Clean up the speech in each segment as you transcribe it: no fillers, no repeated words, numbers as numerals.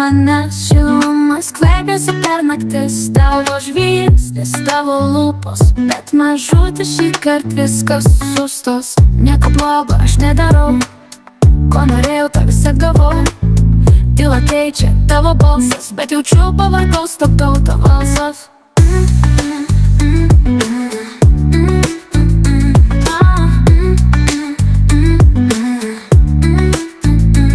manęs šilumas kvepiasi per naktis. Tavo žvilgsnis, tavo lūpos, bet mažutė šįkart viskas sustos. Nieko blogo aš nedarau, ko norėjau, tą visą gavau. Tyla keičia tavo balsas, bet jaučiu pavargau, stabdau tavo balsas.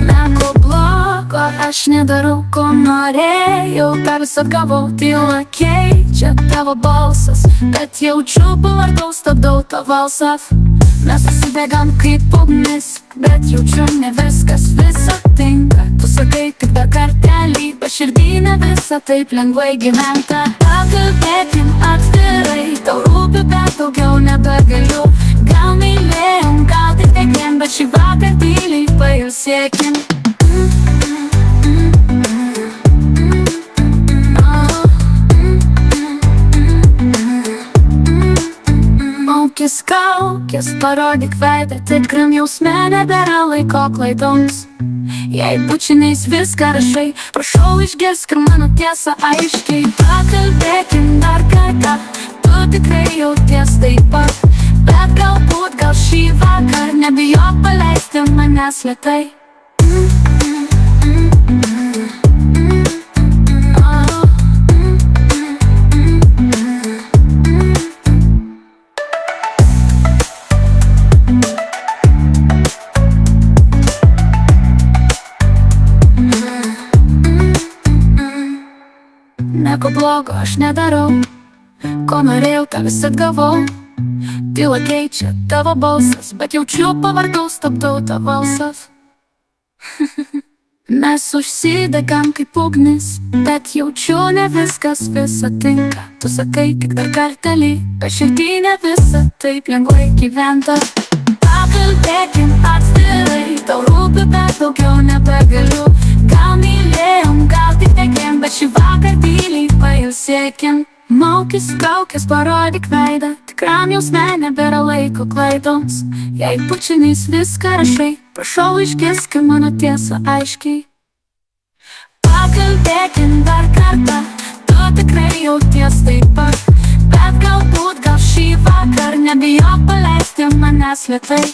Nieko blogo aš nedarau, ko norėjau, tą visą gavau. Tyla keičia tavo balsas, bet jaučiu pavargau, stabdau tavo balsas. Mes susibėgam kaip ugnis, bet jaučiu ne viskas, visa tinka. Tu sakai tik dar kartelį, bet širdį ne visa taip lengvai gyventa. Pakalbėkim atvirai, tau rūpi, bet daugiau nebegaliu. Gal mylėjom, gal tik nekėm, bet šį vakar tyliai pailsėkim. Maukis kaukės, parodyk veidą, tikram jausme nebėra laiko klaidoms. Jei bučiniais viską rašai, prašau išgirsk ir mano tiesą aiškiai. Pakalbėkim dar kartą, tu tikrai jauties taip pat, bet galbūt gal šį vakar nebijok paleisti manęs lėtai. Nieko blogo aš nedarau, ko norėjau, tą visą gavau. Tyla keičia tavo balsas, bet jaučiu pavargau, stabdau tavo balsas. Mes užsidegam kaip ugnis, bet jaučiu ne viskas, visa tinka. Tu sakai tik dar kartelį, bet širdį ne visa taip lengvai gyventa. Pakalbėkim atvirai, tau rūpi, bet daugiau nebegaliu. Gal mylėjom, gal tik nekėm, bet šį vakar tyliai pailsėkim. Maukis kaukės, parodyk veidą, tikram jausme nebėra laiko klaidoms. Jei bučiniais viską rašai, prašau išgirsk ir mano tiesą aiškiai. Pakalbėkim dar kartą, tu tikrai jauties taip pat, bet galbūt gal šį vakar nebijok paleisti manęs lėtai.